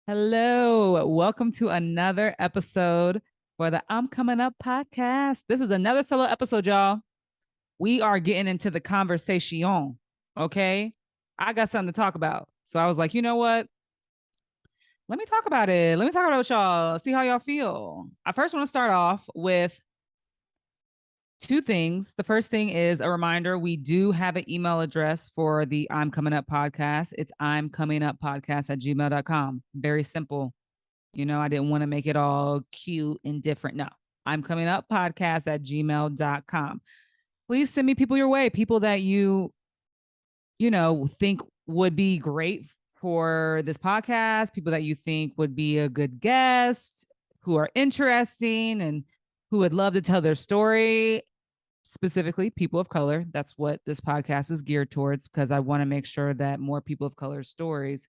Hello, welcome to another episode for the I'm Coming Up podcast. This is another solo episode, y'all. We are getting into the conversation. Okay. I got something to talk about. So I was like, you know what? Let me talk about it. Let me talk about it with y'all, see how y'all feel. I first want to start off with two things. The first thing is a reminder we do have an email address for the I'm Coming Up podcast. It's I'm Coming Up podcast at gmail.com. Very simple. I didn't want to make it all cute and different. No, I'm coming up podcast at gmail.com. Please send me people your way, people that think would be great for this podcast, people that you think would be a good guest, who are interesting and who would love to tell their story, specifically people of color. That's what this podcast is geared towards because I want to make sure that more people of color stories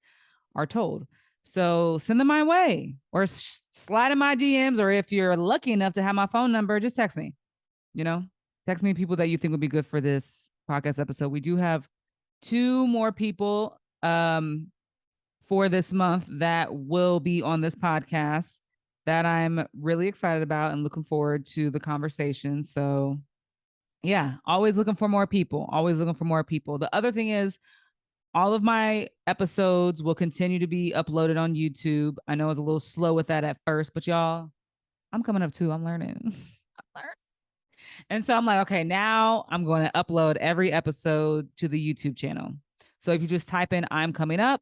are told. So send them my way or slide in my DMs. Or if you're lucky enough to have my phone number, just text me, you know, text me people that you think would be good for this podcast episode. We do have two more people for this month that will be on this podcast that I'm really excited about and looking forward to the conversation. So yeah, always looking for more people, always looking for more people. The other thing is all of my episodes will continue to be uploaded on YouTube. I know I was a little slow with that at first, but y'all, I'm coming up too. I'm learning. I'm learning. And so I'm like, okay, now I'm going to upload every episode to the YouTube channel. So if you just type in I'm coming up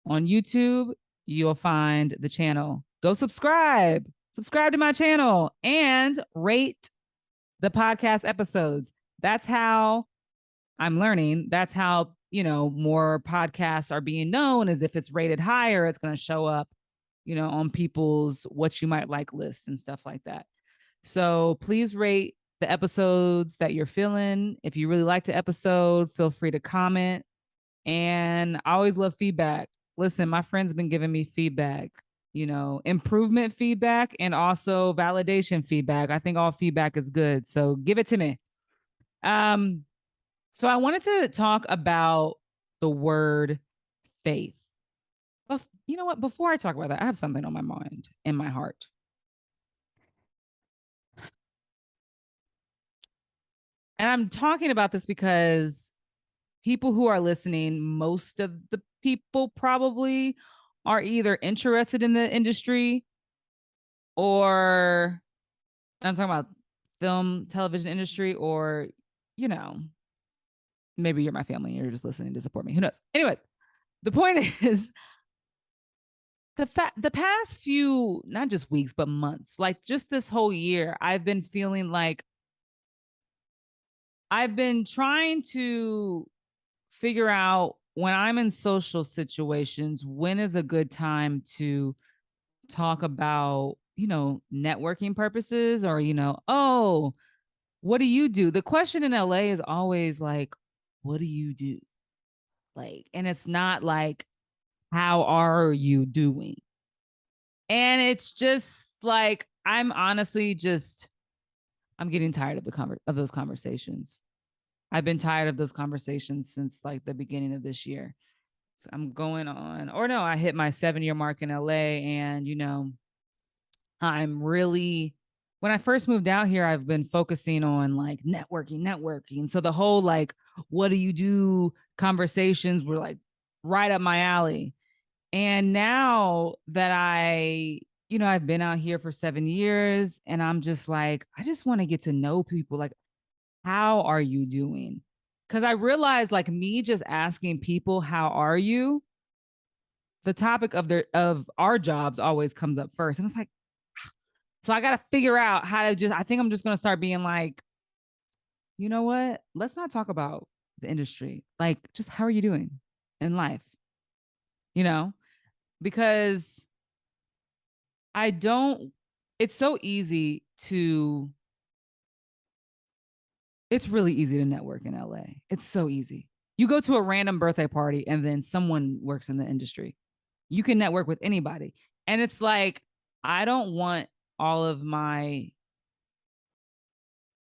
on YouTube, you'll find the channel. Go subscribe to my channel and rate the podcast episodes. That's how I'm learning. That's how, more podcasts are being known. As if it's rated higher, it's going to show up, on people's what you might like lists and stuff like that. So please rate the episodes that you're feeling. If you really liked the episode, feel free to comment. And I always love feedback. Listen, my friends been giving me feedback, improvement feedback and also validation feedback. I think all feedback is good. So give it to me. So I wanted to talk about the word faith. But you know what? Before I talk about that, I have something on my mind and my heart. And I'm talking about this because people who are listening, most of the people probably are either interested in the industry or I'm talking about film, television industry, or, you know, maybe you're my family and you're just listening to support me. Who knows? Anyways, the point is the past few, not just weeks, but months, like just this whole year, I've been feeling like I've been trying to figure out when I'm in social situations, when is a good time to talk about, networking purposes or, oh, what do you do? The question in LA is always like, what do you do? Like, and it's not like, how are you doing? And it's just like, I'm honestly just, I'm getting tired of of those conversations. I've been tired of those conversations since like the beginning of this year. So I'm going on, or no, I hit my 7 year mark in LA, and I'm really, when I first moved out here, I've been focusing on like networking. So the whole like, what do you do conversations were like right up my alley. And now that I've been out here for 7 years and I'm just like, I just want to get to know people. Like, how are you doing? Because I realized like me just asking people, how are you? The topic of our jobs always comes up first. And it's like, so I got to figure out how to I think I'm just going to start being like, you know what? Let's not talk about the industry. Like, just how are you doing in life? You know, because I don't, it's so easy to, it's really easy to network in LA. It's so easy. You go to a random birthday party and then someone works in the industry. You can network with anybody. And it's like, I don't want all of my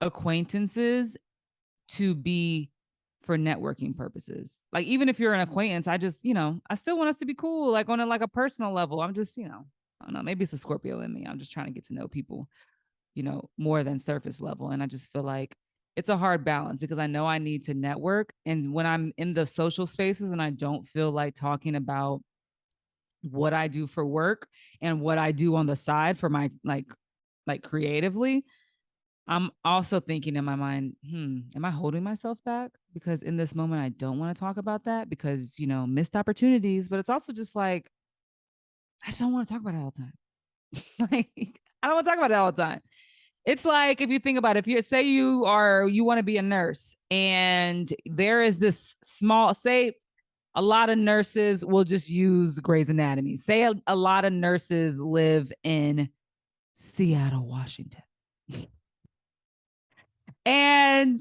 acquaintances to be for networking purposes. Like even if you're an acquaintance, I just, I still want us to be cool, like on a personal level. I'm just, I don't know, maybe it's a Scorpio in me. I'm just trying to get to know people, more than surface level. And I just feel like it's a hard balance because I know I need to network. And when I'm in the social spaces and I don't feel like talking about what I do for work and what I do on the side for my like creatively, I'm also thinking in my mind, am I holding myself back? Because in this moment, I don't want to talk about that because, missed opportunities. But it's also just like, I just don't want to talk about it all the time. Like, I don't want to talk about it all the time. It's like, if you think about it, if you say you want to be a nurse and there is this say a lot of nurses will just use Grey's Anatomy. Say a lot of nurses live in Seattle, Washington. And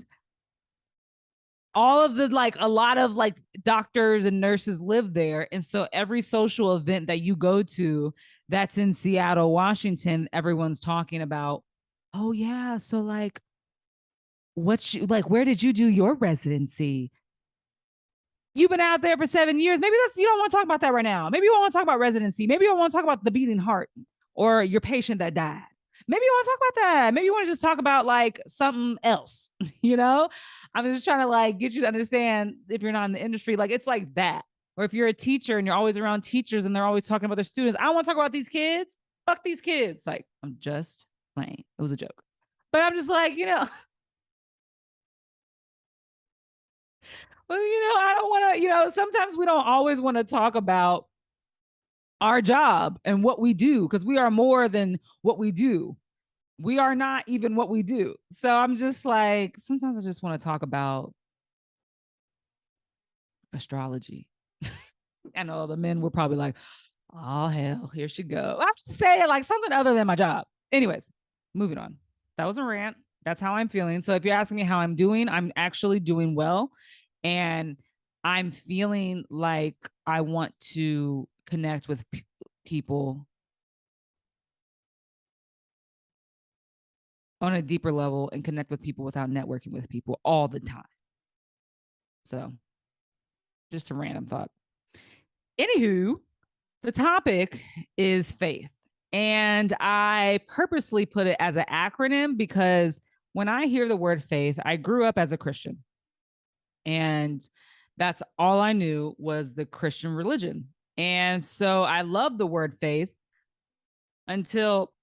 all of the a lot of doctors and nurses live there. And so every social event that you go to that's in Seattle, Washington, everyone's talking about, oh yeah, so where did you do your residency? You've been out there for 7 years. Maybe you don't want to talk about that right now. Maybe you don't want to talk about residency. Maybe you don't want to talk about the beating heart or your patient that died. Maybe you want to talk about that. Maybe you want to just talk about something else, I'm just trying to get you to understand, if you're not in the industry, it's like that. Or if you're a teacher and you're always around teachers and they're always talking about their students, I don't want to talk about these kids. Fuck these kids. I'm just playing. It was a joke. But I'm just well, I don't want to, sometimes we don't always want to talk about our job and what we do because we are more than what we do. We are not even what we do. So I'm just sometimes I just want to talk about astrology. I know the men were probably like, oh, hell, here she go. I'm just saying something other than my job. Anyways, moving on. That was a rant. That's how I'm feeling. So if you're asking me how I'm doing, I'm actually doing well. And I'm feeling like I want to connect with people on a deeper level and connect with people without networking with people all the time. So just a random thought. Anywho, the topic is faith. And I purposely put it as an acronym because when I hear the word faith, I grew up as a Christian. And that's all I knew was the Christian religion. And so I love the word faith until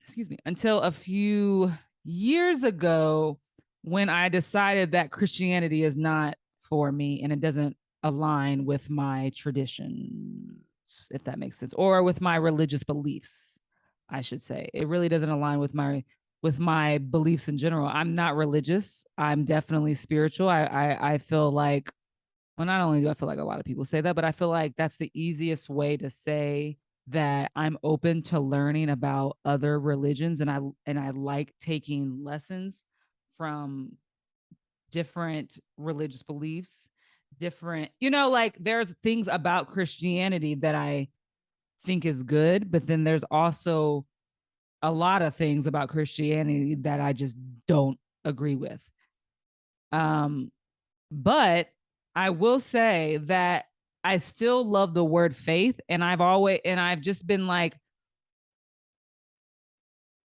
a few years ago when I decided that Christianity is not for me and it doesn't align with my traditions, if that makes sense, or with my religious beliefs, I should say. It really doesn't align with my beliefs in general. I'm not religious. I'm definitely spiritual. I feel like, well, not only do I feel like a lot of people say that, but I feel like that's the easiest way to say that I'm open to learning about other religions, and I like taking lessons from different religious beliefs, different, there's things about Christianity that I think is good, but then there's also a lot of things about Christianity that I just don't agree with. But I will say that I still love the word faith, and I've just been I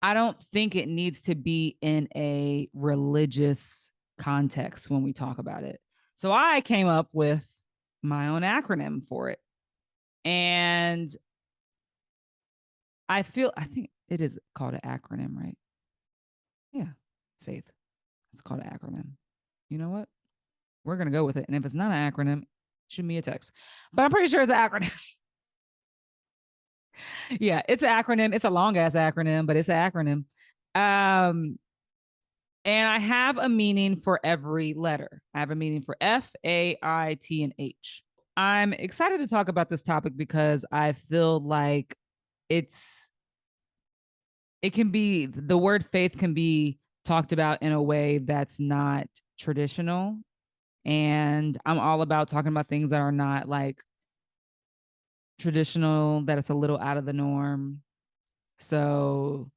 don't think it needs to be in a religious context when we talk about it. So I came up with my own acronym for it. And I think it is called an acronym, right? Yeah, faith. It's called an acronym. You know what? We're going to go with it. And if it's not an acronym, shoot me a text. But I'm pretty sure it's an acronym. Yeah, it's an acronym. It's a long ass acronym, but it's an acronym. And I have a meaning for every letter. I have a meaning for F, A, I, T, and H. I'm excited to talk about this topic because I feel like the word faith can be talked about in a way that's not traditional. And I'm all about talking about things that are not traditional, that it's a little out of the norm. So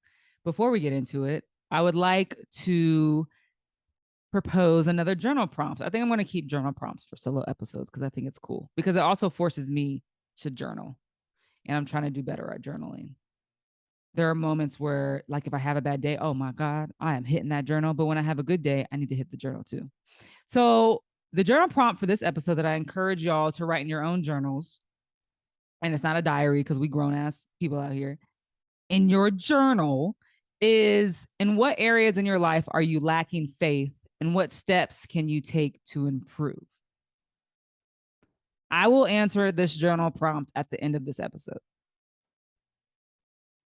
before we get into it, I would like to propose another journal prompt. I think I'm going to keep journal prompts for solo episodes because I think it's cool, because it also forces me to journal, and I'm trying to do better at journaling. There are moments where, like, if I have a bad day, oh my God, I am hitting that journal. But when I have a good day, I need to hit the journal too. So, the journal prompt for this episode that I encourage y'all to write in your own journals, and it's not a diary because we grown ass people out here, in your journal is, in what areas in your life are you lacking faith, and what steps can you take to improve? I will answer this journal prompt at the end of this episode.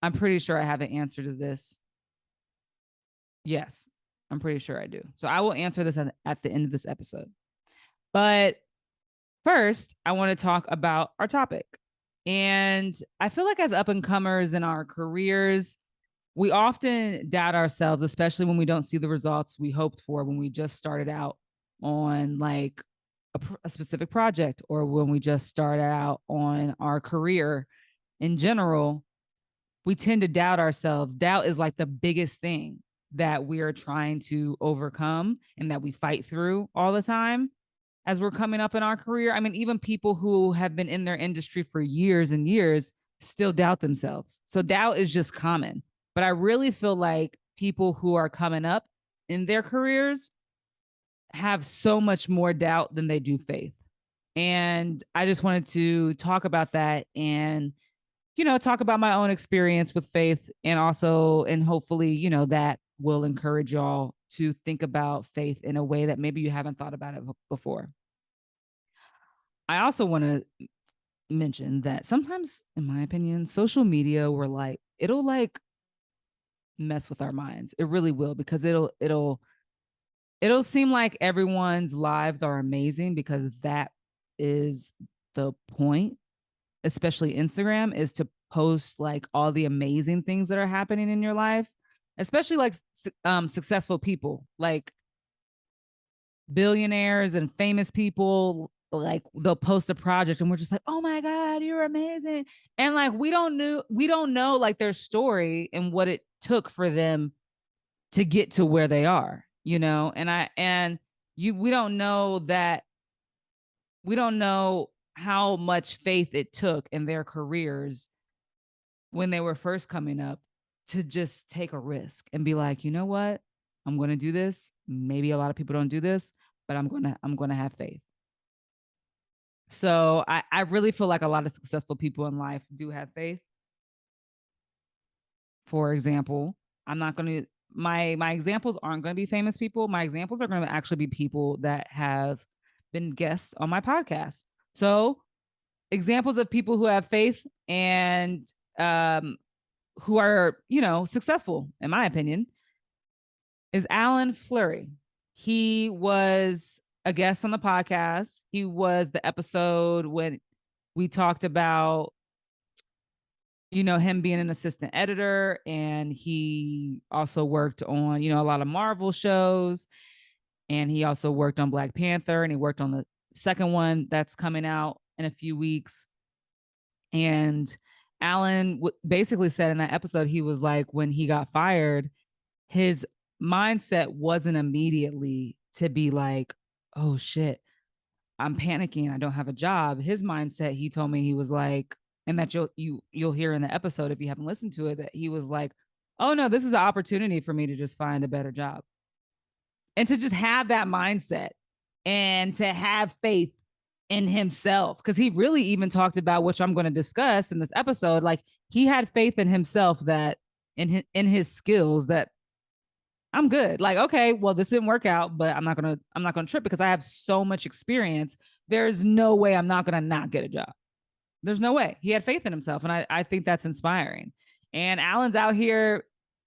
I'm pretty sure I have an answer to this. Yes, I'm pretty sure I do. So I will answer this at the end of this episode. But first, I want to talk about our topic. And I feel like as up and comers in our careers, we often doubt ourselves, especially when we don't see the results we hoped for when we just started out on like a specific project, or when we just started out on our career in general. We tend to doubt ourselves. Doubt is like the biggest thing that we are trying to overcome and that we fight through all the time as we're coming up in our career. I mean, even people who have been in their industry for years and years still doubt themselves. So doubt is just common. But I really feel like people who are coming up in their careers have so much more doubt than they do faith. And I just wanted to talk about that and, talk about my own experience with faith, and also, and hopefully, that will encourage y'all to think about faith in a way that maybe you haven't thought about it before. I also want to mention that sometimes, in my opinion, social media it'll like mess with our minds. It really will, because it'll seem like everyone's lives are amazing, because that is the point, especially Instagram, is to post like all the amazing things that are happening in your life, especially like successful people, like billionaires and famous people. Like, they'll post a project and we're just like, oh my God, you're amazing. And like, we don't know like their story and what it took for them to get to where they are, we don't know that, we don't know how much faith it took in their careers when they were first coming up to just take a risk and be like, you know what? I'm going to do this. Maybe a lot of people don't do this, but I'm going to have faith. So I really feel like a lot of successful people in life do have faith. For example, I'm not going to, my examples aren't going to be famous people. My examples are going to actually be people that have been guests on my podcast. So examples of people who have faith and who are, successful, in my opinion, is Alan Fleury. He was a guest on the podcast. He was the episode when we talked about, him being an assistant editor, and he also worked on, a lot of Marvel shows, and he also worked on Black Panther, and he worked on the second one that's coming out in a few weeks. And Alan basically said in that episode, he was like, when he got fired, his mindset wasn't immediately to be like, oh shit, I'm panicking, I don't have a job. His mindset, he told me, he was like, and that you'll hear in the episode if you haven't listened to it, that he was like, oh no, this is an opportunity for me to just find a better job. And to just have that mindset and to have faith in himself, because he really even talked about, which I'm going to discuss in this episode, like he had faith in himself, that in his skills, that I'm good. Like, okay, well, this didn't work out, but I'm not gonna trip, because I have so much experience. There's no way I'm not gonna not get a job. There's no way. He had faith in himself, and I think that's inspiring. And Alan's out here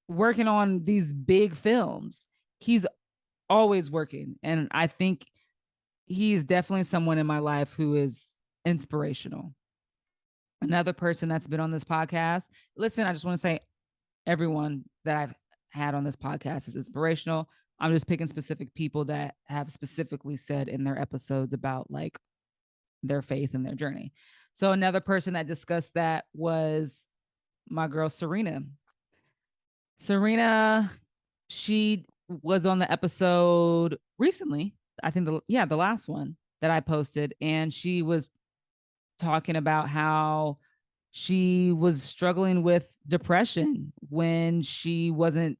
working on these big films. He's always working, and I think he's definitely someone in my life who is inspirational. Another person that's been on this podcast. Listen, I just want to say, everyone that I've had on this podcast is inspirational. I'm just picking specific people that have specifically said in their episodes about like their faith and their journey. So another person that discussed that was my girl Serena. Serena, she was on the episode recently. I think the last one that I posted, and she was talking about how she was struggling with depression when she wasn't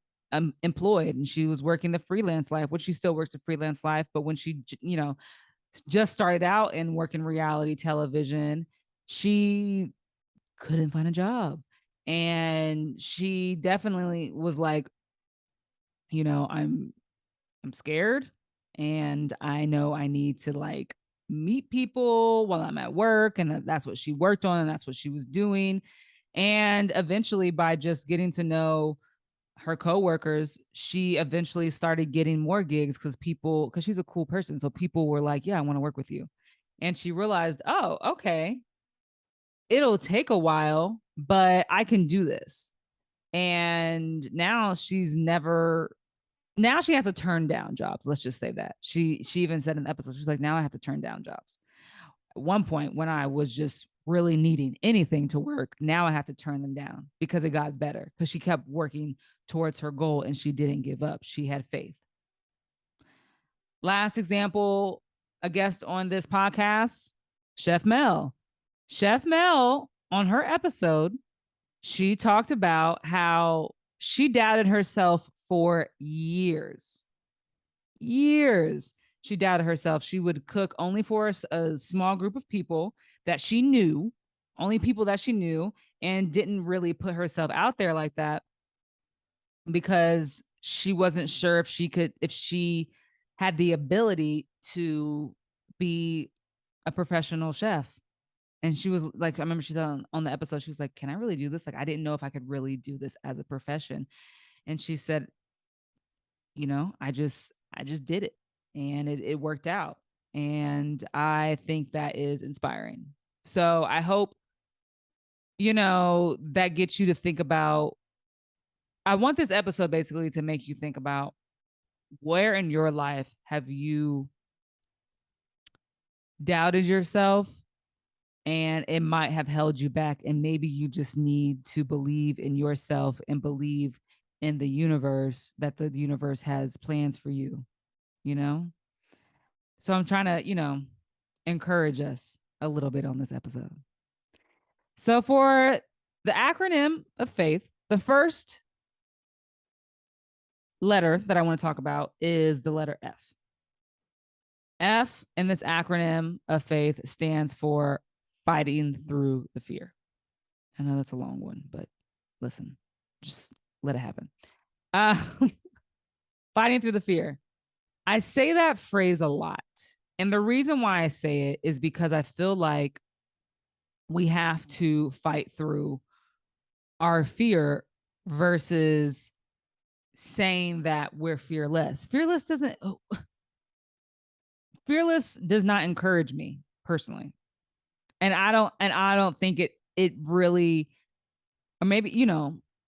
employed and she was working the freelance life, which she still works the freelance life. But when she, just started out in working reality television, she couldn't find a job. And she definitely was like, I'm scared and I know I need to like meet people while I'm at work. And that's what she worked on and that's what she was doing. And eventually, by just getting to know her coworkers, she eventually started getting more gigs because she's a cool person. So people were like, yeah, I want to work with you. And she realized, oh, okay, it'll take a while, but I can do this. And now she has to turn down jobs. Let's just say that. She even said in the episode, she's like, now I have to turn down jobs. At one point when I was just really needing anything to work, now I have to turn them down because it got better. Because she kept working towards her goal and she didn't give up. She had faith. Last example, a guest on this podcast, Chef Mel. Chef Mel, on her episode, she talked about how she doubted herself for years. Years. She doubted herself. She would cook only for a small group of people that she knew, only people that she knew, and didn't really put herself out there like that because she wasn't sure if she had the ability to be a professional chef. And she was like, I remember she's on the episode, she was like, can I really do this? Like, I didn't know if I could really do this as a profession. And she said, I just did it and it worked out. And I think that is inspiring. So I hope, that gets you to think about. I want this episode basically to make you think about where in your life have you doubted yourself and it might have held you back. And maybe you just need to believe in yourself and believe in the universe, that the universe has plans for you, you know? So I'm trying to, encourage us a little bit on this episode. So for the acronym of faith, the first letter that I want to talk about is the letter F. F in this acronym of faith stands for fighting through the fear. I know that's a long one, but listen, just let it happen. Uh, fighting through the fear. I say that phrase a lot. And the reason why I say it is because I feel like we have to fight through our fear versus saying that we're fearless. Fearless does not encourage me personally. And I don't think it really, or maybe,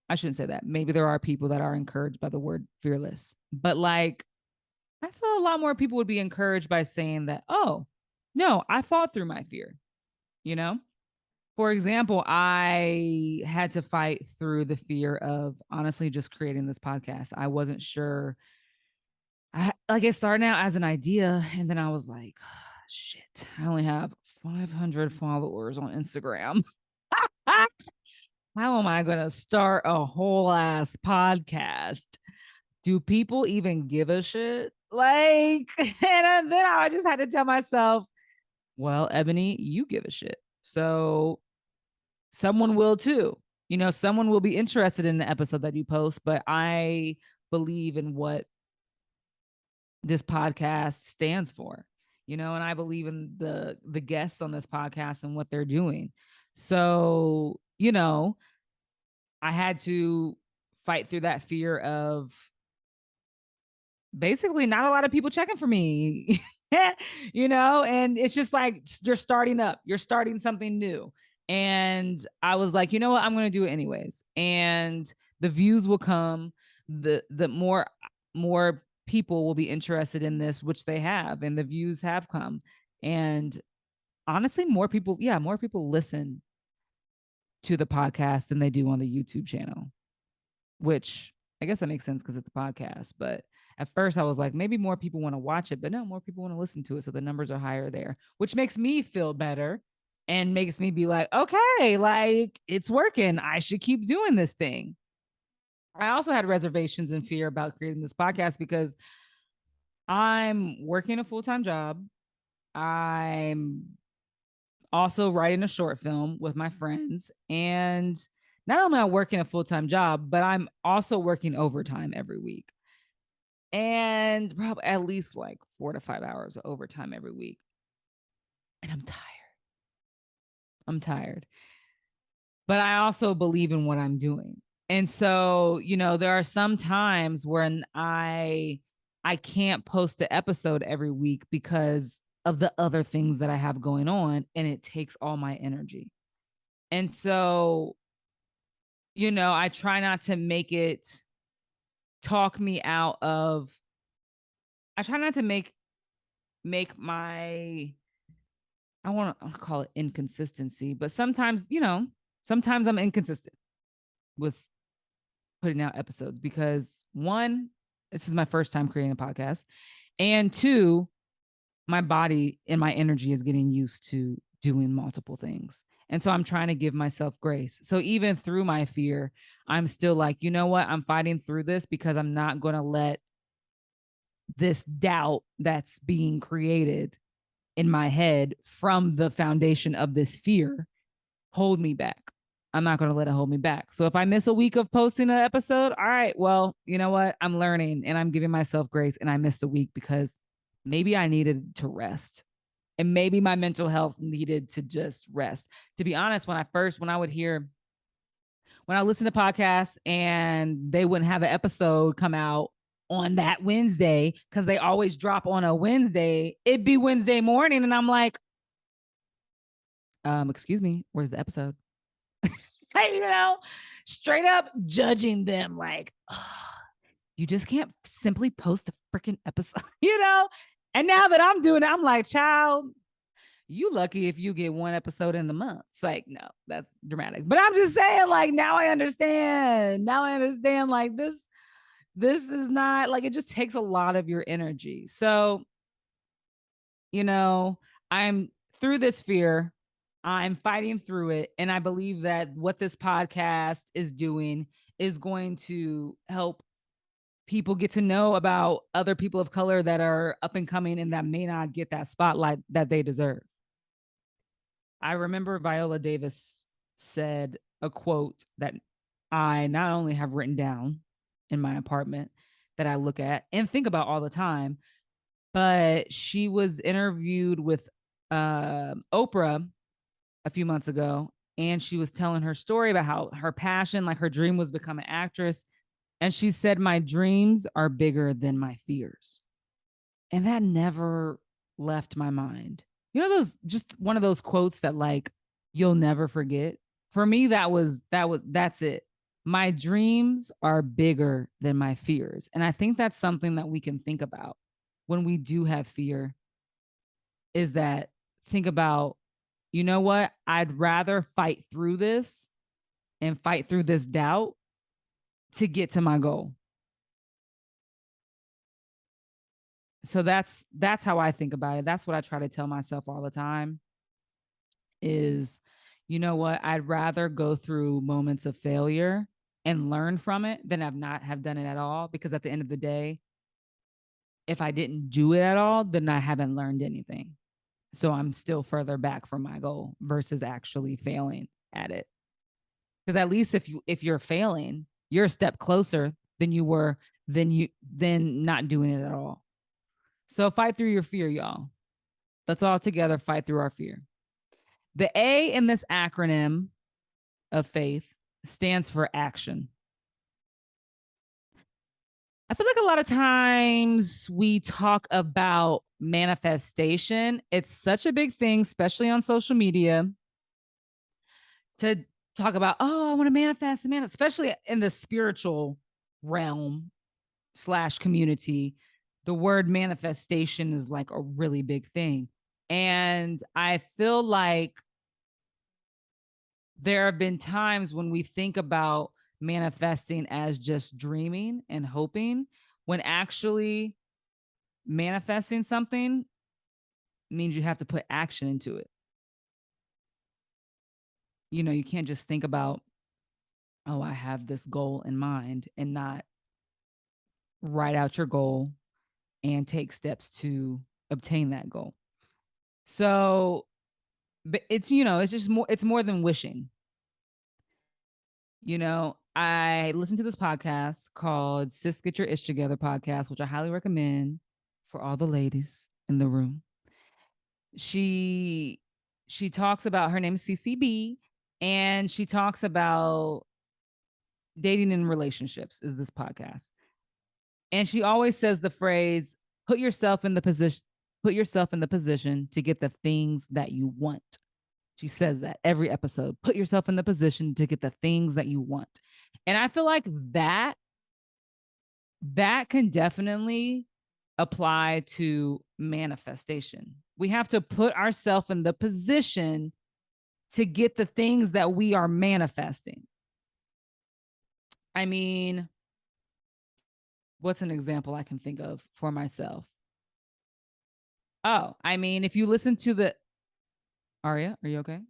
I shouldn't say that. Maybe there are people that are encouraged by the word fearless. But like, I feel a lot more people would be encouraged by saying that, oh, no, I fought through my fear, you know? For example, I had to fight through the fear of honestly just creating this podcast. I wasn't sure. It started out as an idea, and then I was like, shit, I only have 500 followers on Instagram. How am I going to start a whole ass podcast? Do people even give a shit? Like, and then I just had to tell myself, well, Eboni, you give a shit. So someone will too. Someone will be interested in the episode that you post, but I believe in what this podcast stands for, and I believe in the guests on this podcast and what they're doing. So, I had to fight through that fear of basically not a lot of people checking for me. And it's just like you're starting something new. And I was like, you know what, I'm going to do it anyways. And the views will come, the more people will be interested in this, which they have, and the views have come. And honestly, more people listen to the podcast than they do on the YouTube channel, which I guess that makes sense because it's a podcast. But at first I was like, maybe more people want to watch it, but no, more people want to listen to it. So the numbers are higher there, which makes me feel better and makes me be like, okay, like it's working. I should keep doing this thing. I also had reservations and fear about creating this podcast because I'm working a full time job. I'm also writing a short film with my friends. And not only am I working a full time job, but I'm also working overtime every week and probably at least like 4 to 5 hours of overtime every week. And I'm tired. I'm tired. But I also believe in what I'm doing. And so, there are some times when I can't post an episode every week because of the other things that I have going on and it takes all my energy. And so, I try not to make it talk me out of I try not to make my I want to call it inconsistency, but sometimes, sometimes I'm inconsistent with putting out episodes because one, this is my first time creating a podcast, and two, my body and my energy is getting used to doing multiple things. And so I'm trying to give myself grace. So even through my fear, I'm still like, you know what? I'm fighting through this because I'm not going to let this doubt that's being created in my head from the foundation of this fear hold me back. I'm not going to let it hold me back. So if I miss a week of posting an episode, all right, well, you know what? I'm learning and I'm giving myself grace. And I missed a week because maybe I needed to rest and maybe my mental health needed to just rest. To be honest, when I listen to podcasts and they wouldn't have an episode come out on that Wednesday because they always drop on a Wednesday, it'd be Wednesday morning. And I'm like, excuse me, where's the episode? you know, straight up judging them like, oh, you just can't simply post a freaking episode, And now that I'm doing it, I'm like, child, you lucky if you get one episode in the month. It's like, no, that's dramatic. But I'm just saying, like, now I understand. Now I understand, like, this is not like it just takes a lot of your energy. So, you know, I'm through this fear. I'm fighting through it. And I believe that what this podcast is doing is going to help people get to know about other people of color that are up and coming and that may not get that spotlight that they deserve. I remember Viola Davis said a quote that I not only have written down in my apartment that I look at and think about all the time, but she was interviewed with Oprah a few months ago, and she was telling her story about how her passion, like her dream, was become an actress. And she said, "My dreams are bigger than my fears." And that never left my mind. Those just one of those quotes that like you'll never forget. For me, that's it. My dreams are bigger than my fears. And I think that's something that we can think about when we do have fear is that think about, you know what? I'd rather fight through this and fight through this doubt to get to my goal. So that's how I think about it. That's what I try to tell myself all the time is, you know what? I'd rather go through moments of failure and learn from it than have done it at all. Because at the end of the day, if I didn't do it at all, then I haven't learned anything. So I'm still further back from my goal versus actually failing at it. Because at least if you're failing, you're a step closer than you were than not doing it at all. So fight through your fear, y'all. Let's all together fight through our fear. The A in this acronym of faith stands for action. I feel like a lot of times we talk about manifestation. It's such a big thing, especially on social media, to talk about, oh, I want to manifest, especially in the spiritual realm / community. The word manifestation is like a really big thing. And I feel like there have been times when we think about manifesting as just dreaming and hoping, when actually manifesting something means you have to put action into it. You know, you can't just think about, oh, I have this goal in mind, and not write out your goal and take steps to obtain that goal. So, but it's, you know, it's just more, it's more than wishing. You know, I listened to this podcast called Sis Get Your Ish Together podcast, which I highly recommend for all the ladies in the room. She she talks about, her name is CCB, and she talks about dating and relationships is this podcast. And she always says the phrase, put yourself in the position, put yourself in the position to get the things that you want. She says that every episode, put yourself in the position to get the things that you want. And I feel like that can definitely apply to manifestation. We have to put ourselves in the position to get the things that we are manifesting. I mean, what's an example I can think of for myself? Oh, I mean, if you listen to the Aria, are you okay?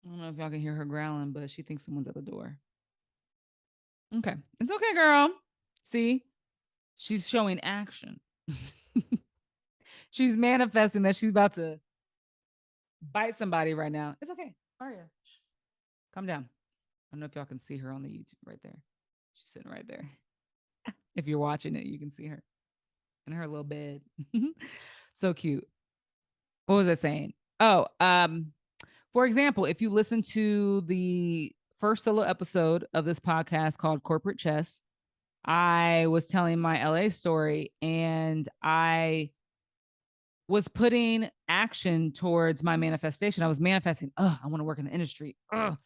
I don't know if y'all can hear her growling, but she thinks someone's at the door. Okay. It's okay, girl. See, she's showing action. She's manifesting that she's about to bite somebody right now. It's okay. Aria, calm down. I don't know if y'all can see her on the YouTube right there. She's sitting right there. If you're watching it, you can see her in her little bed. So cute. What was I saying? Oh, for example, if you listen to the first solo episode of this podcast called Corporate Chess, I was telling my LA story, and I was putting action towards my manifestation. I was manifesting, oh, I want to work in the industry. Ugh.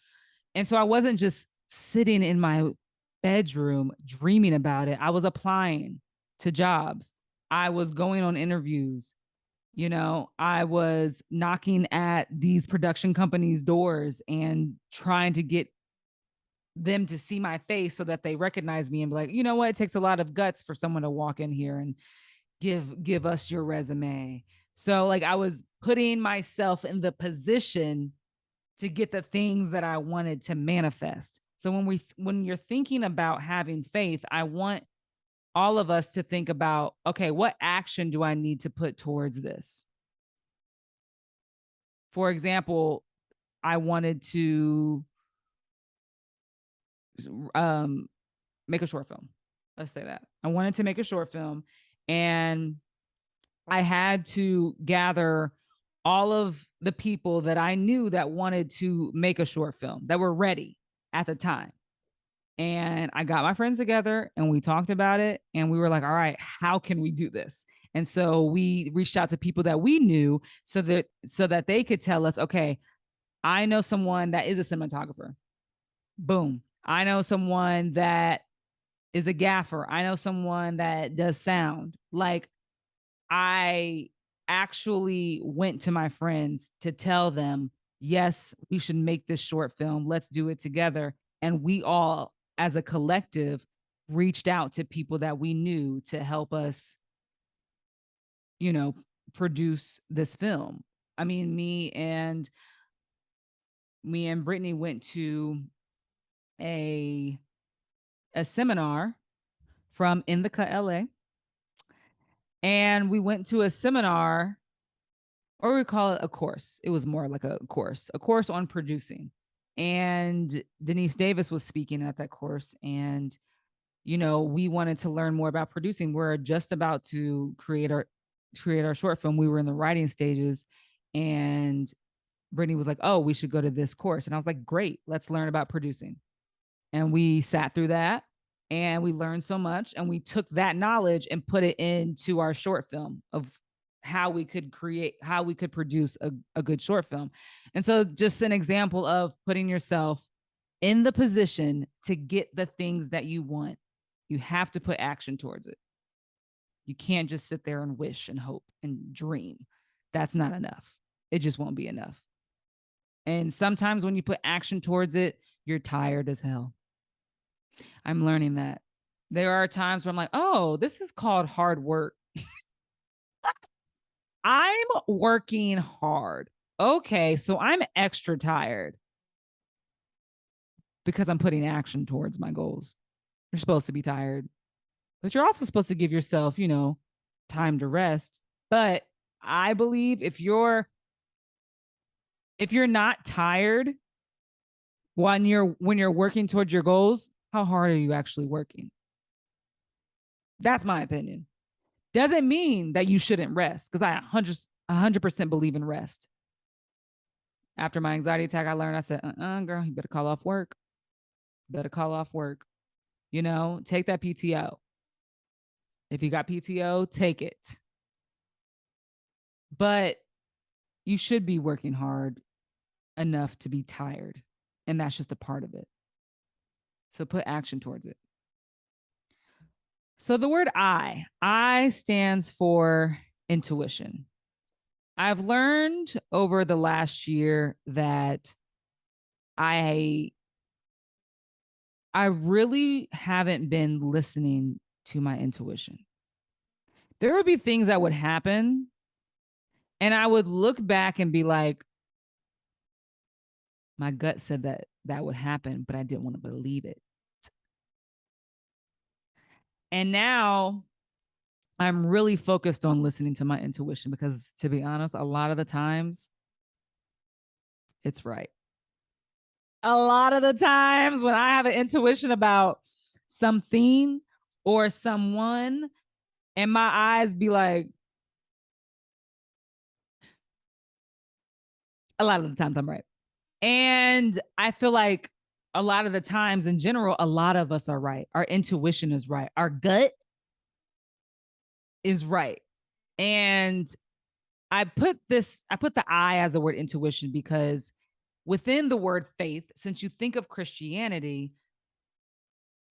And so I wasn't just sitting in my bedroom dreaming about it. I was applying to jobs. I was going on interviews. You know, I was knocking at these production companies' doors and trying to get them to see my face so that they recognize me and be like, you know what? It takes a lot of guts for someone to walk in here and give us your resume. So like I was putting myself in the position to get the things that I wanted to manifest. So when you're thinking about having faith, I want all of us to think about, okay, what action do I need to put towards this? For example, I wanted to um, make a short film. Let's say that. I wanted to make a short film, and I had to gather all of the people that I knew that wanted to make a short film, that were ready at the time. And I got my friends together and we talked about it, and we were like, all right, how can we do this? And so we reached out to people that we knew so that they could tell us, okay, I know someone that is a cinematographer. Boom. I know someone that is a gaffer. I know someone that does sound. Like, I actually went to my friends to tell them, yes, we should make this short film. Let's do it together. And we all, as a collective, reached out to people that we knew to help us, you know, produce this film. I mean, me and Brittany went to a a seminar from In the Cut LA. And we went to a seminar, or we call it a course. It was more like a course on producing. And Denise Davis was speaking at that course. And, you know, we wanted to learn more about producing. We're just about to create our short film. We were in the writing stages, and Brittany was like, oh, we should go to this course. And I was like, great, let's learn about producing. And we sat through that, and we learned so much, and we took that knowledge and put it into our short film of how we could produce a good short film. And so just an example of putting yourself in the position to get the things that you want. You have to put action towards it. You can't just sit there and wish and hope and dream. That's not enough. It just won't be enough. And sometimes when you put action towards it, you're tired as hell. I'm learning that. There are times where I'm like, oh, this is called hard work. I'm working hard. Okay, so I'm extra tired because I'm putting action towards my goals. You're supposed to be tired, but you're also supposed to give yourself, time to rest. But I believe if you're not tired when you're working towards your goals, how hard are you actually working? That's my opinion. Doesn't mean that you shouldn't rest because I 100% believe in rest. After my anxiety attack, I learned, I said, girl, you better call off work. Better call off work. Take that PTO. If you got PTO, take it. But you should be working hard enough to be tired. And that's just a part of it. So put action towards it. So the word I stands for intuition. I've learned over the last year that I I really haven't been listening to my intuition. There would be things that would happen and I would look back and be like, my gut said that that would happen, but I didn't want to believe it. And now I'm really focused on listening to my intuition because, to be honest, a lot of the times it's right. A lot of the times when I have an intuition about something or someone, and my eyes be like, a lot of the times I'm right. And I feel like a lot of the times in general, a lot of us are right. Our intuition is right. Our gut is right. And I put the I as the word intuition because within the word faith, since you think of Christianity,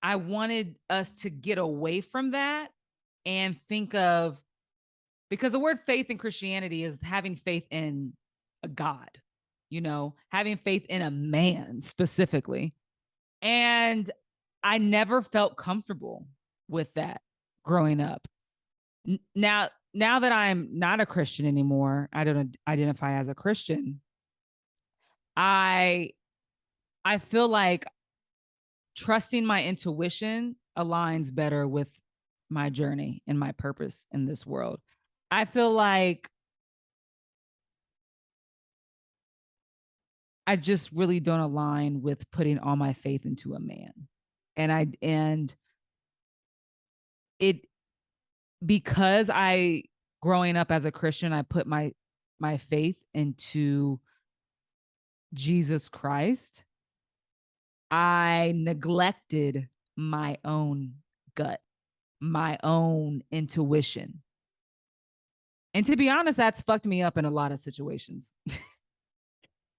I wanted us to get away from that and think of, because the word faith in Christianity is having faith in a God, having faith in a man specifically. And I never felt comfortable with that growing up. Now that I'm not a Christian anymore, I don't identify as a Christian. I I feel like trusting my intuition aligns better with my journey and my purpose in this world. I feel like I just really don't align with putting all my faith into a man. And it because I growing up as a Christian, I put my faith into Jesus Christ. I neglected my own gut, my own intuition. And to be honest, that's fucked me up in a lot of situations.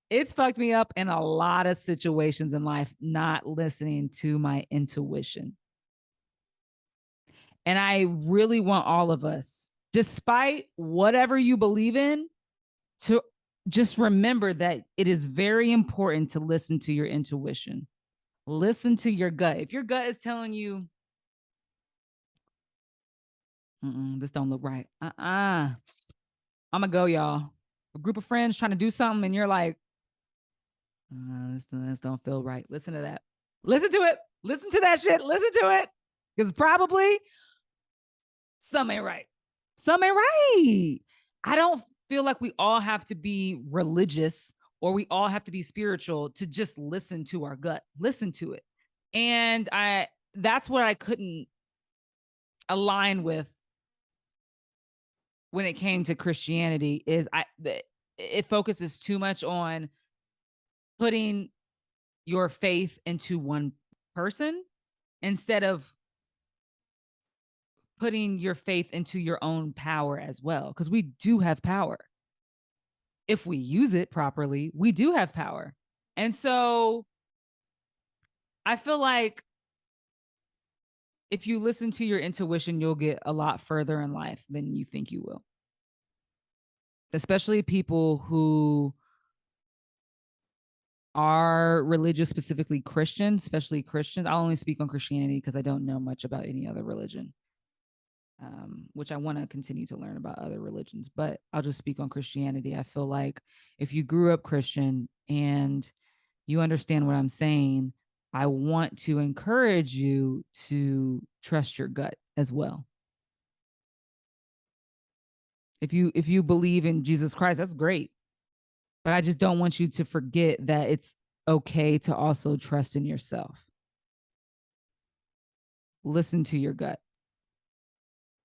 It's fucked me up in a lot of situations in life, not listening to my intuition. And I really want all of us, despite whatever you believe in, to just remember that it is very important to listen to your intuition. Listen to your gut. If your gut is telling you, this don't look right. I'm gonna go, y'all. A group of friends trying to do something, and you're like, this don't feel right. Listen to that. Listen to it. Listen to that shit. Listen to it. Because probably some ain't right. Some ain't right. I don't feel like we all have to be religious or we all have to be spiritual to just listen to our gut. Listen to it. And that's what I couldn't align with when it came to Christianity is it focuses too much on putting your faith into one person instead of putting your faith into your own power as well, because we do have power. If we use it properly, we do have power. And so I feel like if you listen to your intuition, you'll get a lot further in life than you think you will. Especially people who are religious, specifically Christian, especially Christians. I'll only speak on Christianity because I don't know much about any other religion, which I want to continue to learn about other religions, but I'll just speak on Christianity. I feel like if you grew up Christian and you understand what I'm saying, I want to encourage you to trust your gut as well. If you believe in Jesus Christ, that's great. But I just don't want you to forget that it's okay to also trust in yourself. Listen to your gut.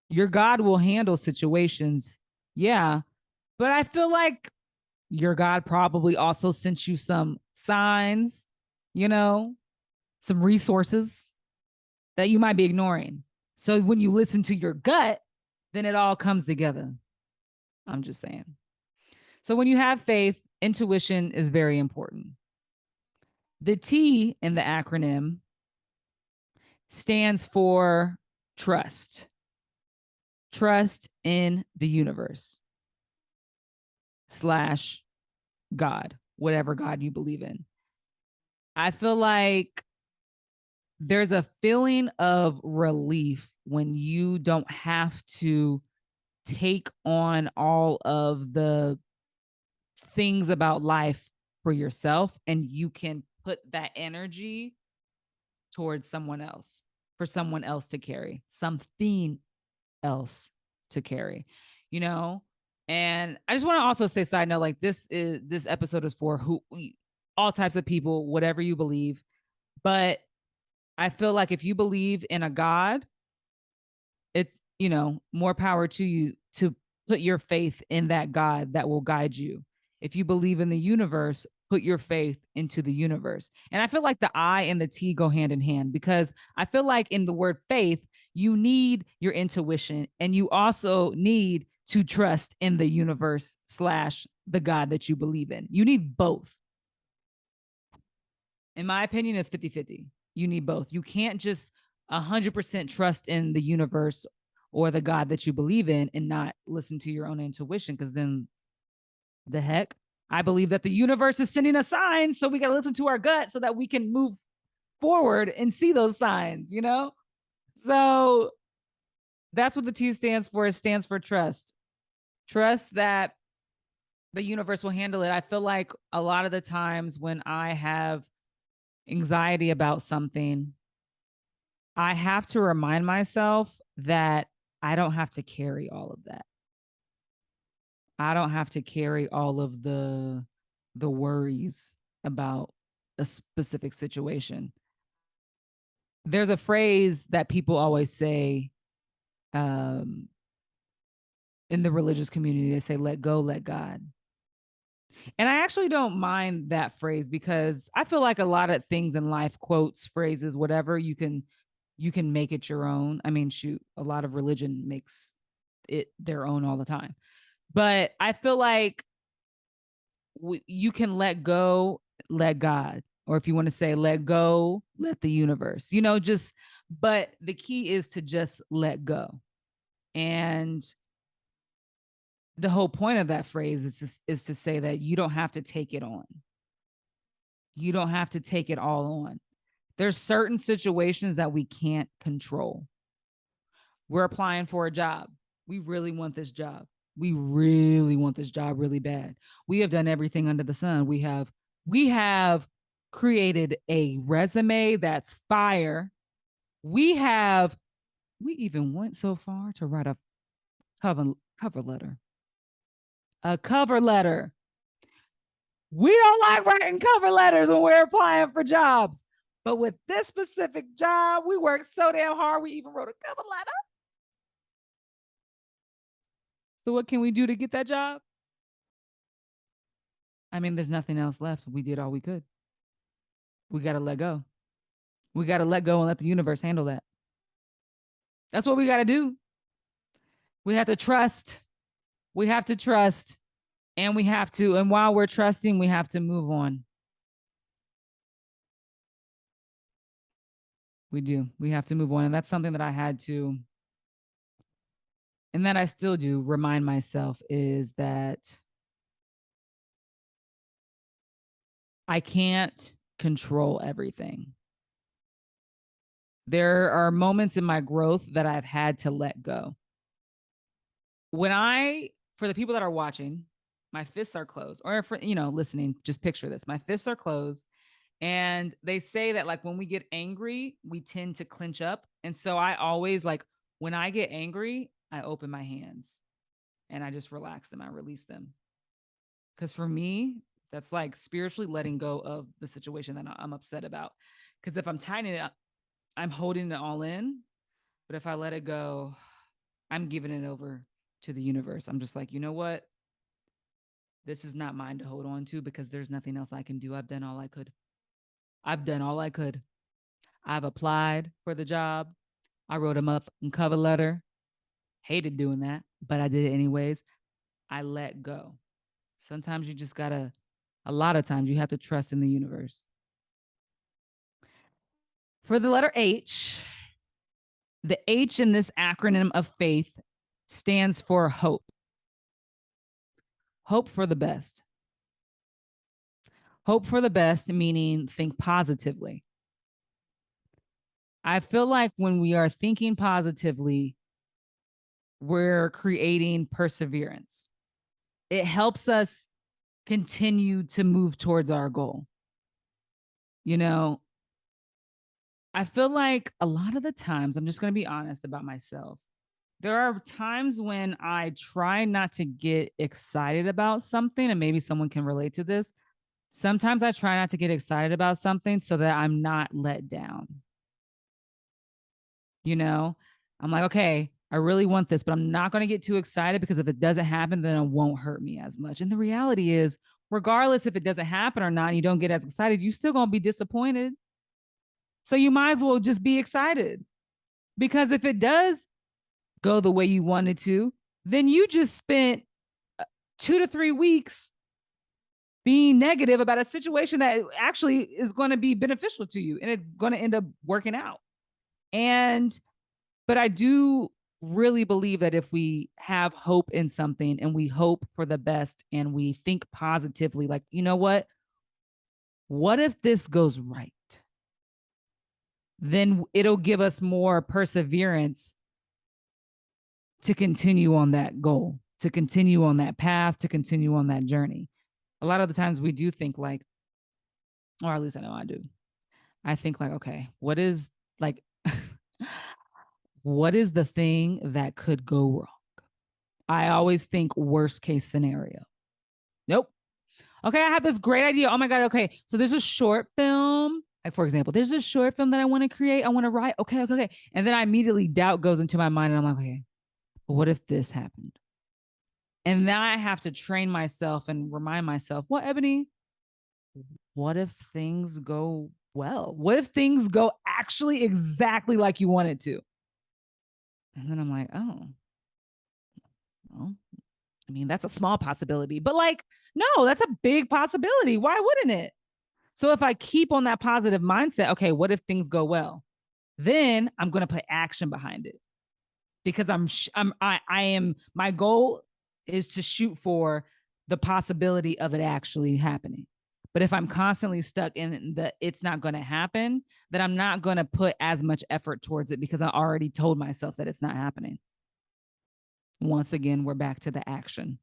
Your God will handle situations. Yeah. But I feel like your God probably also sent you some signs, you know, some resources that you might be ignoring. So when you listen to your gut, then it all comes together. I'm just saying. So when you have faith, intuition is very important. The T in the acronym stands for trust. Trust in the universe slash God, whatever God you believe in. I feel like there's a feeling of relief when you don't have to take on all of the things about life for yourself, and you can put that energy towards someone else, for someone else to carry, something else to carry, you know? And I just want to also say, side note, like this episode is for who all types of people, whatever you believe. But I feel like if you believe in a God, it's, more power to you to put your faith in that God that will guide you. If you believe in the universe, put your faith into the universe. And I feel like the I and the T go hand in hand, because I feel like in the word faith, you need your intuition, and you also need to trust in the universe slash the God that you believe in. You need both. In my opinion, it's 50-50. You need both. You can't just 100% trust in the universe or the God that you believe in and not listen to your own intuition, because then the heck? I believe that the universe is sending us signs, so we got to listen to our gut so that we can move forward and see those signs, you know? So that's what the T stands for. It stands for trust. Trust that the universe will handle it. I feel like a lot of the times when I have anxiety about something, I have to remind myself that I don't have to carry all of that. I don't have to carry all of the worries about a specific situation. There's a phrase that people always say, um, in the religious community. They say, let go, let God. And I actually don't mind that phrase, because I feel like a lot of things in life, quotes, phrases, whatever, you can make it your own. I mean, shoot, a lot of religion makes it their own all the time. But I feel like you can let go, let God. Or if you want to say let go, let the universe, just, but the key is to just let go. And the whole point of that phrase is to say that you don't have to take it on. You don't have to take it all on. There's certain situations that we can't control. We're applying for a job. We really want this job. We really want this job really bad. We have done everything under the sun. We have created a resume that's fire. We even went so far to write a cover letter. A cover letter. We don't like writing cover letters when we're applying for jobs. But with this specific job, we worked so damn hard, we even wrote a cover letter. So what can we do to get that job? I mean, there's nothing else left. We did all we could. We got to let go. We got to let go and let the universe handle that. That's what we got to do. We have to trust. We have to trust. And while we're trusting, we have to move on. We do. We have to move on. And that's something that I had to, and that I still do remind myself, is that I can't control everything. There are moments in my growth that I've had to let go. For the people that are watching, my fists are closed, or for, listening, just picture this. My fists are closed. And they say that like when we get angry, we tend to clench up. And so I always like when I get angry, I open my hands and I just relax them. I release them. Because for me, that's like spiritually letting go of the situation that I'm upset about. Because if I'm tightening it, I'm holding it all in. But if I let it go, I'm giving it over to the universe. I'm just like, you know what? This is not mine to hold on to because there's nothing else I can do. I've done all I could. I've done all I could. I've applied for the job. I wrote him up in cover letter. Hated doing that, but I did it anyways. I let go. Sometimes you just gotta, a lot of times you have to trust in the universe. For the letter H, the H in this acronym of faith stands for hope. Hope for the best. Hope for the best, meaning think positively. I feel like when we are thinking positively, we're creating perseverance. It helps us continue to move towards our goal. You know, I feel like a lot of the times, I'm just going to be honest about myself. There are times when I try not to get excited about something, and maybe someone can relate to this. Sometimes I try not to get excited about something so that I'm not let down. You know, I'm like, okay, I really want this, but I'm not going to get too excited because if it doesn't happen, then it won't hurt me as much. And the reality is, regardless if it doesn't happen or not, and you don't get as excited, you're still going to be disappointed. So you might as well just be excited because if it does go the way you wanted to, then you just spent 2 to 3 weeks being negative about a situation that actually is going to be beneficial to you and it's going to end up working out. And but I do really believe that if we have hope in something and we hope for the best and we think positively, like, you know what if this goes right? Then it'll give us more perseverance to continue on that goal, to continue on that path, to continue on that journey. A lot of the times we do think like, or at least I know I do. I think like, okay, what is like, what is the thing that could go wrong? I always think worst case scenario. Nope. Okay, I have this great idea. Oh my God. Okay. So there's a short film. Like, for example, there's a short film that I want to create. I want to write. Okay, okay, okay. And then I immediately doubt goes into my mind. And I'm like, okay, but what if this happened? And then I have to train myself and remind myself, well, Ebony, what if things go well? What if things go actually exactly like you wanted to? And then I'm like, oh, well, I mean, that's a small possibility, but like, no, that's a big possibility. Why wouldn't it? So if I keep on that positive mindset, okay, what if things go well? Then I'm going to put action behind it because I am, my goal is to shoot for the possibility of it actually happening. But if I'm constantly stuck in the it's not going to happen, then I'm not going to put as much effort towards it because I already told myself that it's not happening. Once again, we're back to the action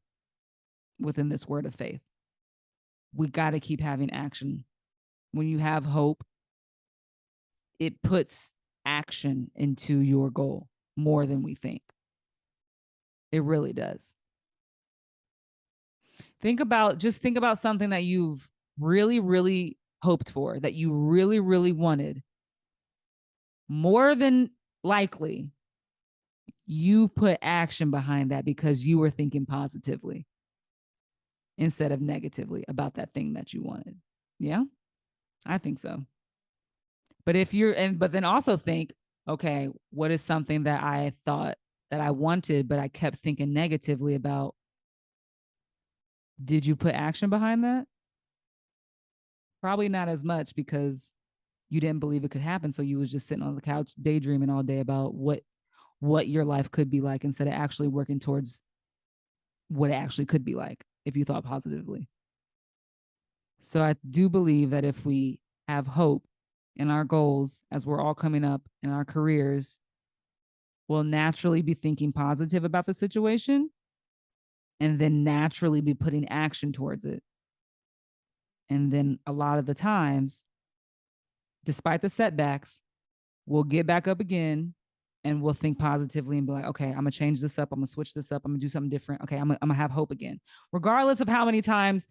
within this word of faith. We got to keep having action. When you have hope, it puts action into your goal more than we think. It really does. Think about something that you've really, really hoped for, that you really, really wanted. More than likely, you put action behind that because you were thinking positively instead of negatively about that thing that you wanted. Yeah, I think so. But then also think, okay, what is something that I thought that I wanted, but I kept thinking negatively about? Did you put action behind that? Probably not as much because you didn't believe it could happen. So you was just sitting on the couch daydreaming all day about what your life could be like instead of actually working towards what it actually could be like if you thought positively. So I do believe that if we have hope in our goals as we're all coming up in our careers, we'll naturally be thinking positive about the situation and then naturally be putting action towards it. And then a lot of the times, despite the setbacks, we'll get back up again and we'll think positively and be like, okay, I'm gonna change this up. I'm gonna switch this up. I'm gonna do something different. Okay, I'm gonna have hope again. Regardless of how many times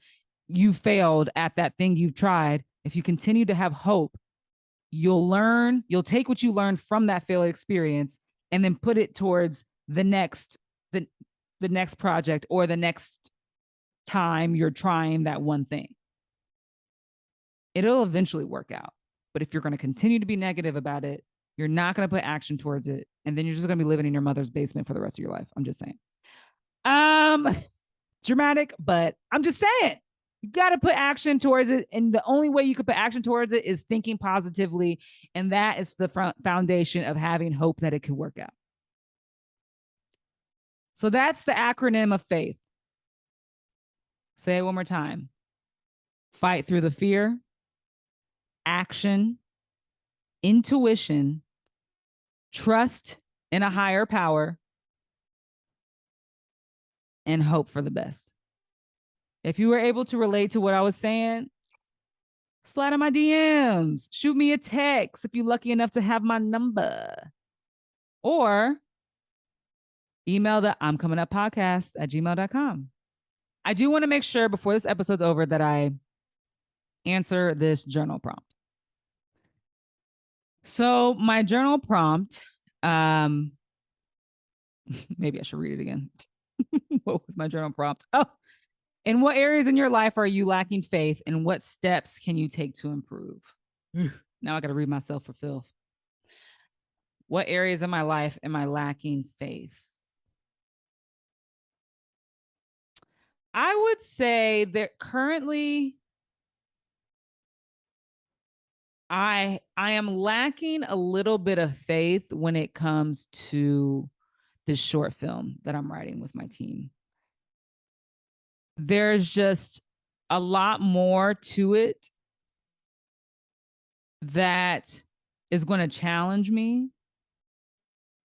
you failed at that thing you've tried, if you continue to have hope, you'll take what you learned from that failed experience and then put it towards the, the next project or the next time you're trying that one thing. It'll eventually work out. But if you're going to continue to be negative about it, you're not going to put action towards it. And then you're just going to be living in your mother's basement for the rest of your life. I'm just saying. Um, Dramatic, but I'm just saying. You got to put action towards it. And the only way you could put action towards it is thinking positively. And that is the foundation of having hope that it can work out. So that's the acronym of faith. Say it one more time. Fight through the fear, action, intuition, trust in a higher power, and hope for the best. If you were able to relate to what I was saying, slide on my DMs, shoot me a text if you're lucky enough to have my number, or email the I'm coming up podcast at gmail.com. I do want to make sure before this episode's over that I answer this journal prompt. So my journal prompt, maybe I should read it again. What was my journal prompt? Oh, in what areas in your life are you lacking faith, and what steps can you take to improve? Now I got to read myself for filth. What areas in my life am I lacking faith? I would say that currently I am lacking a little bit of faith when it comes to this short film that I'm writing with my team. There's just a lot more to it that is going to challenge me,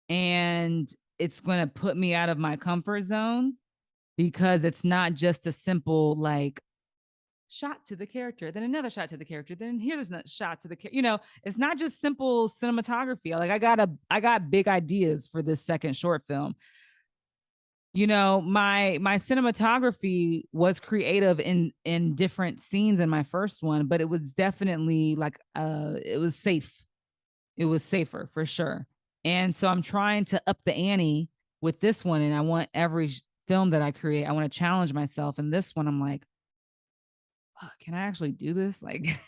and it's going to put me out of my comfort zone, because it's not just a simple like shot to the character, then another shot to the character, then here's another shot to the it's not just simple cinematography. Like I got big ideas for this second short film. My cinematography was creative in different scenes in my first one, but it was definitely like it was safe. It was safer for sure. And so I'm trying to up the ante with this one, and I want every film that I create, I want to challenge myself. And this one, I'm like, oh, can I actually do this? Like,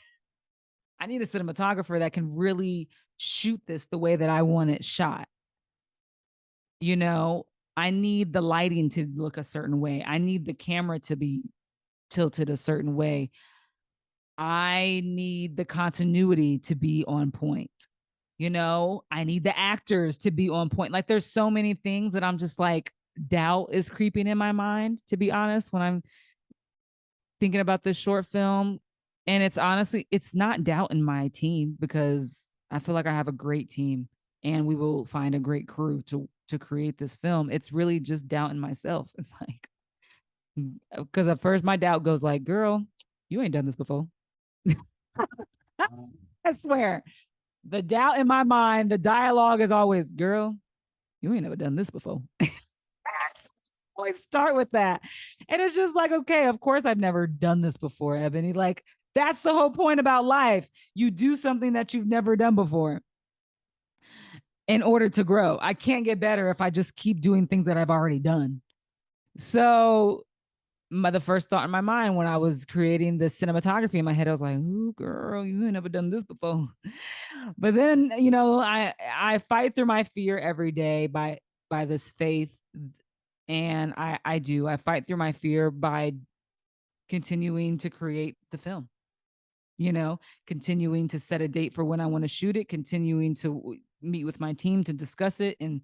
I need a cinematographer that can really shoot this the way that I want it shot. I need the lighting to look a certain way. I need the camera to be tilted a certain way. I need the continuity to be on point. I need the actors to be on point. Like, there's so many things that I'm just like, doubt is creeping in my mind, to be honest, when I'm thinking about this short film. And it's not doubt in my team, because I feel like I have a great team and we will find a great crew to create this film. It's really just doubt in myself. It's like, because at first my doubt goes like, girl, you ain't done this before. I swear, the doubt in my mind, the dialogue is always, girl, you ain't never done this before. Always start with that. And it's just like, okay, of course I've never done this before, Eboni. Like, that's the whole point about life. You do something that you've never done before in order to grow. I can't get better if I just keep doing things that I've already done. So the first thought in my mind when I was creating the cinematography in my head, I was like, ooh, girl, you ain't never done this before. But then, I fight through my fear every day by this faith. And I fight through my fear by continuing to create the film, continuing to set a date for when I want to shoot it, continuing to meet with my team to discuss it and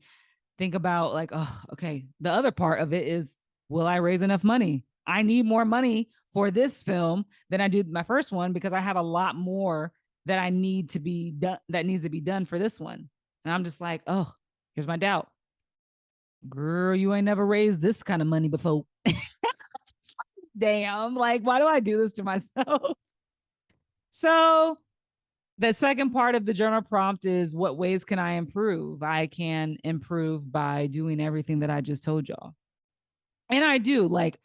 think about like, oh, okay, the other part of it is, will I raise enough money? I need more money for this film than I do my first one because I have a lot more that I need to be done that needs to be done for this one. And I'm just like, oh, here's my doubt. Girl, you ain't never raised this kind of money before. Damn, like, why do I do this to myself? So the second part of the journal prompt is what ways can I improve? I can improve by doing everything that I just told y'all. And I do. Like,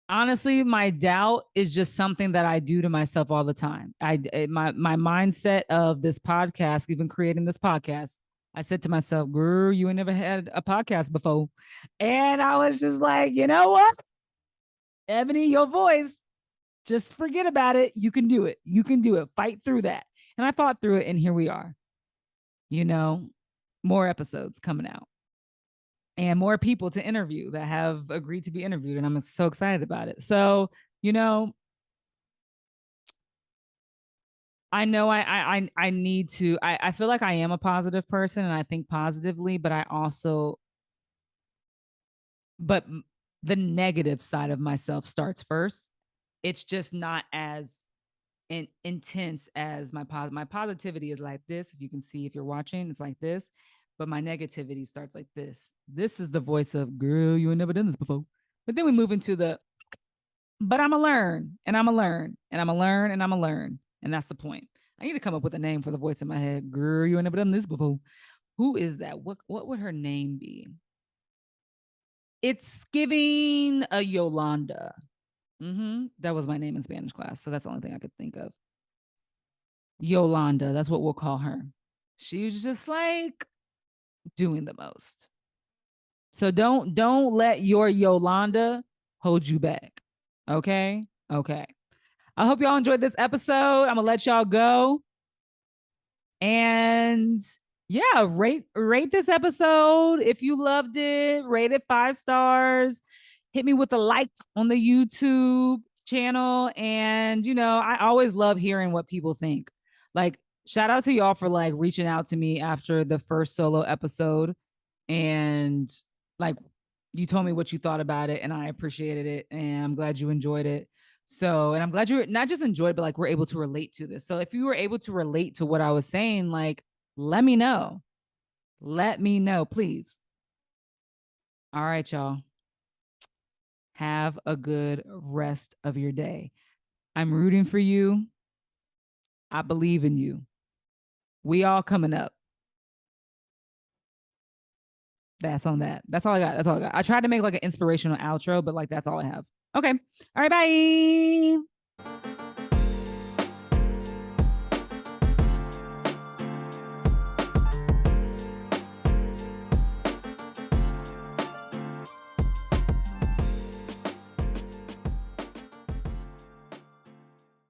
honestly, my doubt is just something that I do to myself all the time. My mindset of this podcast, even creating this podcast, I said to myself, girl, you ain't never had a podcast before. And I was just like, you know what? Ebony, your voice, just forget about it. You can do it. You can do it. Fight through that. And I fought through it. And here we are, you know, more episodes coming out and more people to interview that have agreed to be interviewed. And I'm so excited about it. So, you know, I know I need to, I feel like I am a positive person and I think positively, but I also, but the negative side of myself starts first. It's just not as intense as my positivity is like this. If you can see, if you're watching, it's like this, but my negativity starts like this. This is the voice of girl, you ain't never done this before. But then we move into the but I'm gonna learn and I'm gonna learn and I'm gonna learn and I'm gonna learn, and that's the point. I need to come up with a name for the voice in my head. Girl, you ain't never done this before. Who is that? What would her name be? It's giving a Yolanda. That was my name in Spanish class, so that's the only thing I could think of. Yolanda, that's what we'll call her. She was just like doing the most. So don't let your Yolanda hold you back. Okay? Okay. I hope y'all enjoyed this episode. I'm gonna let y'all go. And yeah, rate this episode. If you loved it, rate it 5 stars. Hit me with a like on the YouTube channel. And you know, I always love hearing what people think. Like, shout out to y'all for like reaching out to me after the first solo episode. And like, you told me what you thought about it, and I appreciated it. And I'm glad you enjoyed it. So, and I'm glad you not just enjoyed, but like we're able to relate to this. So if you were able to relate to what I was saying, like, let me know. Let me know, please. All right, y'all. Have a good rest of your day. I'm rooting for you. I believe in you. We all coming up. That's on that. That's all I got. That's all I got. I tried to make like an inspirational outro, but like that's all I have. Okay. All right. Bye.